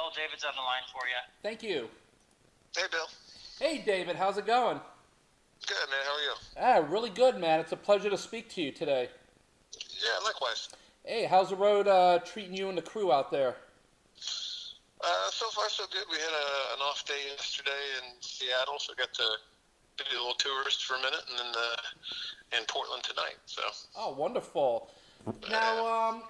Bill. David's on the line for you. Thank you. Hey, Bill. Hey, David, how's it going? Good, man. How are you? Really good, man. It's a pleasure to speak to you today. Yeah, likewise. Hey, how's the road treating you and the crew out there? So far, so good. We had an off day yesterday in Seattle, so got to do a little tourist for a minute, and then in Portland tonight. So. Oh, wonderful. Now,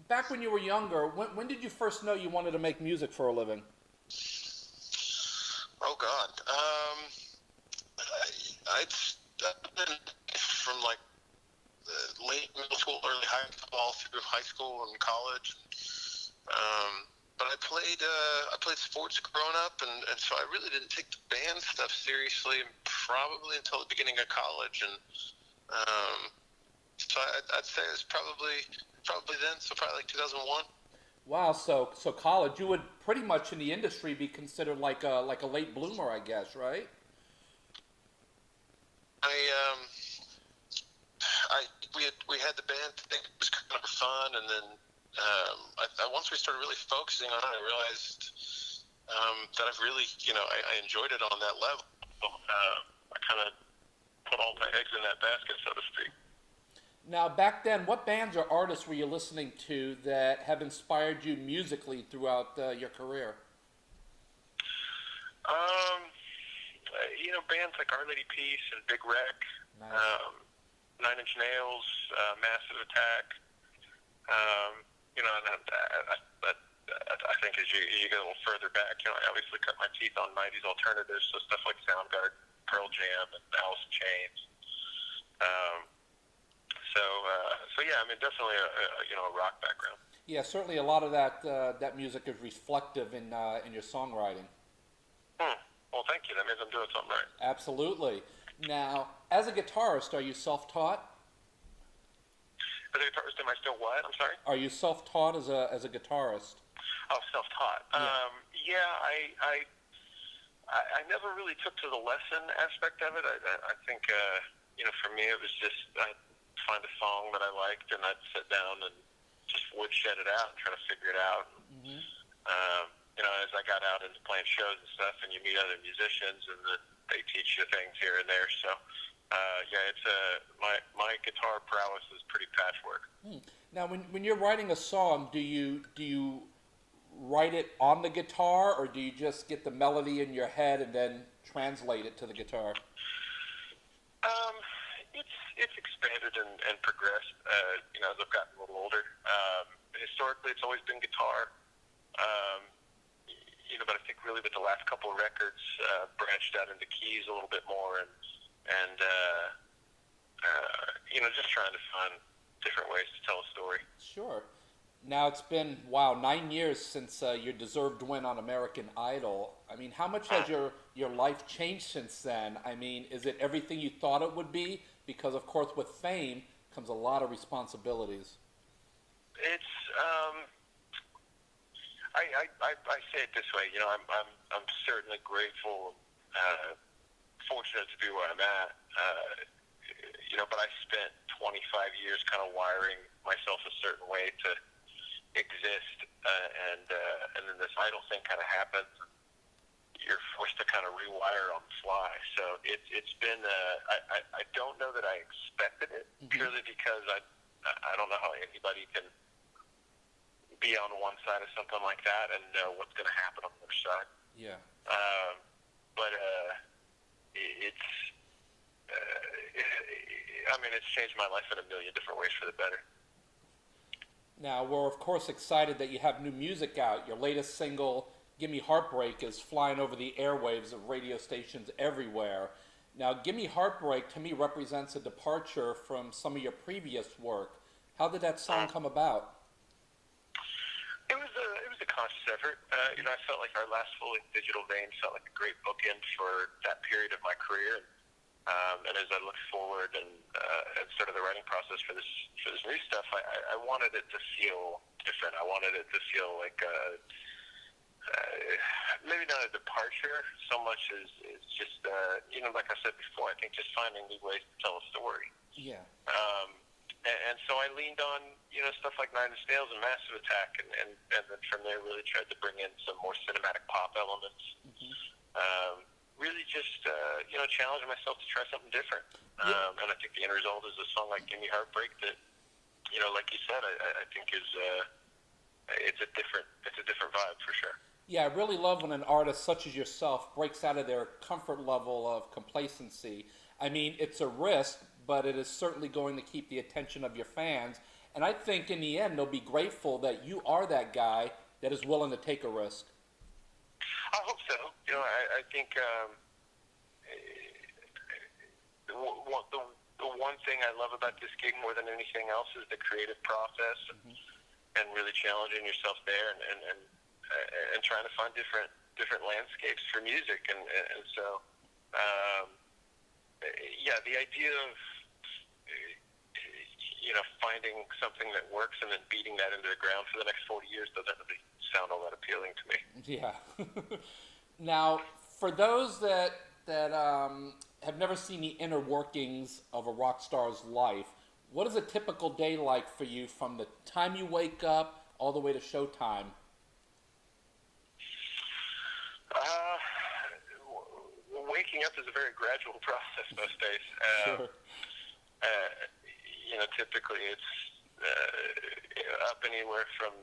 back when you were younger, when did you first know you wanted to make music for a living? Oh God. I'd been from like late middle school, early high school, all through high school and college. But I played sports growing up, and so I really didn't take the band stuff seriously probably until the beginning of college, and so I'd say it was probably then, so probably like 2001. Wow, so college, you would pretty much in the industry be considered like a late bloomer, I guess, right? I I we had the band thing. It was kind of fun, and then once we started really focusing on it, I realized that I've really, I enjoyed it on that level. I kind of put all my eggs in that basket, so to speak. Now, back then, what bands or artists were you listening to that have inspired you musically throughout your career? Bands like Our Lady Peace and Big Wreck, Nice. Nine Inch Nails, Massive Attack. I think as you get a little further back, I obviously cut my teeth on 90s alternatives, so stuff like Soundgarden, Pearl Jam, and Alice in Chains. So yeah, I mean, definitely a rock background. Yeah, certainly a lot of that music is reflective in your songwriting. Well, thank you. That means I'm doing something right. Absolutely. Now, as a guitarist, are you self-taught? As a guitarist, am I still what? I'm sorry? Are you self-taught as a guitarist? Oh, self-taught. Yeah. I never really took to the lesson aspect of it. I think, for me, it was just I'd find a song that I liked, and I'd sit down and just woodshed it out and try to figure it out. Mm-hmm. As I got out into playing shows and stuff, and you meet other musicians, and then they teach you things here and there. So, it's my guitar prowess is pretty patchwork. Now, when you're writing a song, do you write it on the guitar, or do you just get the melody in your head and then translate it to the guitar? It's expanded and progressed. As I've gotten a little older. Historically, it's always been guitar. But I think really with the last couple of records, branched out into keys a little bit more, and just trying to find different ways to tell a story. Sure. Now it's been 9 years since your deserved win on American Idol. I mean, how much has your life changed since then? I mean, is it everything you thought it would be? Because of course, with fame comes a lot of responsibilities. It's I say it this way. I'm certainly grateful, fortunate to be where I'm at. But I spent 25 years kind of wiring myself a certain way to exist, and then this idol thing kind of happens. You're forced to kind of rewire on the fly. So it's been. I don't know that I expected it, purely because I don't know how anybody can be on one side of something like that and know what's going to happen on the other side. Yeah. But it's. It's changed my life in a million different ways for the better. Now, we're of course excited that you have new music out. Your latest single, Gimme Heartbreak, is flying over the airwaves of radio stations everywhere. Now, Gimme Heartbreak to me represents a departure from some of your previous work. How did that song come about? It was a conscious effort. I felt like our last Fully Digital Vein felt like a great bookend for that period of my career. And as I look forward and sort of the writing process for this new stuff, I wanted it to feel different. I wanted it to feel like maybe not a departure so much as just like I said before. I think just finding new ways to tell a story. Yeah. and so I leaned on, stuff like Nine Inch Nails and Massive Attack, and then from there really tried to bring in some more cinematic pop elements. Really just, challenging myself to try something different. And I think the end result is a song like Gimme Heartbreak that, like you said, I think is, it's a different vibe for sure. Yeah, I really love when an artist such as yourself breaks out of their comfort level of complacency. I mean, it's a risk, but it is certainly going to keep the attention of your fans. And I think in the end, they'll be grateful that you are that guy that is willing to take a risk. I hope so. I think the one thing I love about this gig more than anything else is the creative process and really challenging yourself there and trying to find different landscapes for music. And so, the idea of finding something that works and then beating that into the ground for the next 40 years doesn't really sound all that appealing to me. Yeah. Now, for those that have never seen the inner workings of a rock star's life, what is a typical day like for you from the time you wake up all the way to showtime? Waking up is a very gradual process most days. Sure. Typically it's up anywhere from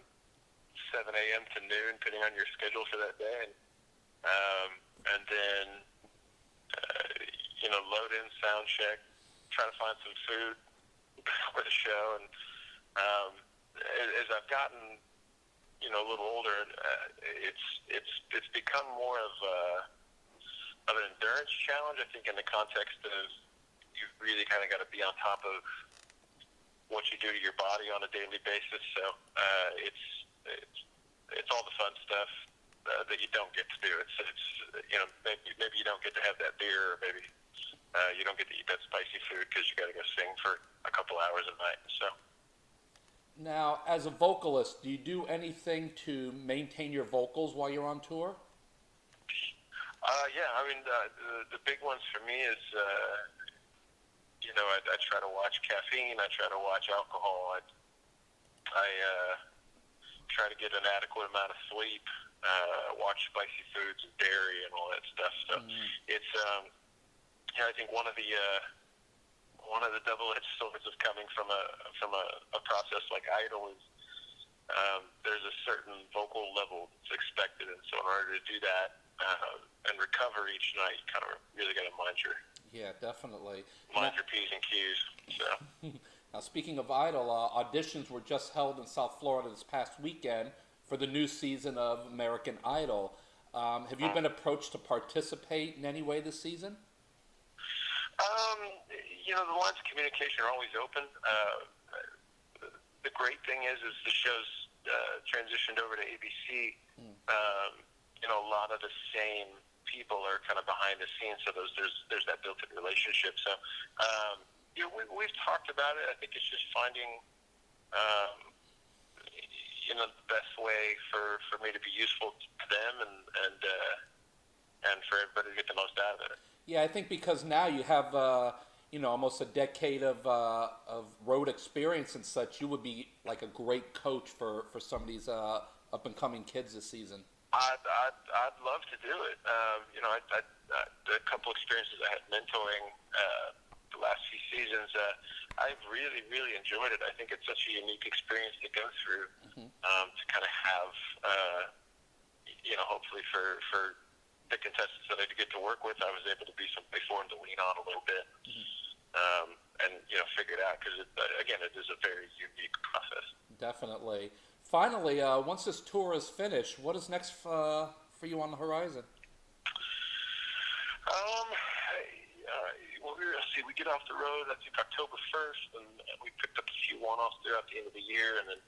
7 a.m. to noon, depending on your schedule for that day, and then load in, sound check, try to find some food for the show, and as I've gotten a little older, it's become more of an endurance challenge. I think in the context of you really kind of got to be on top of what you do to your body on a daily basis. So it's all the fun stuff that you don't get to do. It's maybe you don't get to have that beer, or maybe you don't get to eat that spicy food because you got to go sing for a couple hours a night. So. Now, as a vocalist, do you do anything to maintain your vocals while you're on tour? I mean, the big ones for me is, I try to watch caffeine. I try to watch alcohol. I try to get an adequate amount of sleep. Watch spicy foods and dairy and all that stuff. So it's, I think one of the double-edged swords of coming from a process like Idol is there's a certain vocal level that's expected, and so in order to do that and recover each night, you kind of really got to mind your definitely your P's and Q's. So. Now, speaking of Idol, auditions were just held in South Florida this past weekend for the new season of American Idol. Have you been approached to participate in any way this season? The lines of communication are always open. The great thing is the show's transitioned over to ABC. A lot of the same people are kind of behind the scenes, so there's that built-in relationship. So, we've talked about it. I think it's just finding, the best way for me to be useful to them and for everybody to get the most out of it. Yeah, I think because now you have almost a decade of road experience and such, you would be like a great coach for some of these up and coming kids this season. I'd love to do it. A couple experiences I had mentoring the last few seasons. I've really, really enjoyed it. I think it's such a unique experience to go through to kind of have, hopefully for the contestants that I get to work with, I was able to be somebody for them to lean on a little bit and figure it out, because again, it is a very unique process. Definitely. Finally, once this tour is finished, what is next for you on the horizon? We get off the road, I think October 1st, and we picked up a few one-offs throughout the end of the year, and then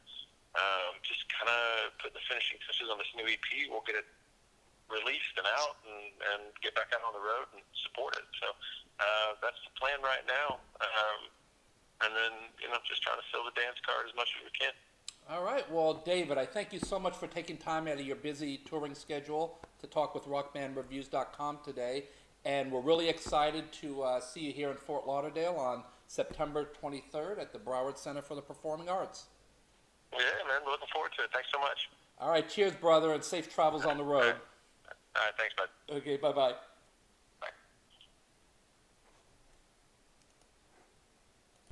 just kind of put the finishing touches on this new EP. We'll get it released and out and get back out on the road and support it. So that's the plan right now. And then, just trying to fill the dance card as much as we can. All right. Well, David, I thank you so much for taking time out of your busy touring schedule to talk with RockBandReviews.com today. And we're really excited to see you here in Fort Lauderdale on September 23rd at the Broward Center for the Performing Arts. Yeah, man. Looking forward to it. Thanks so much. All right, cheers, brother, and safe travels on the road. All right, thanks, bud. Okay, bye-bye.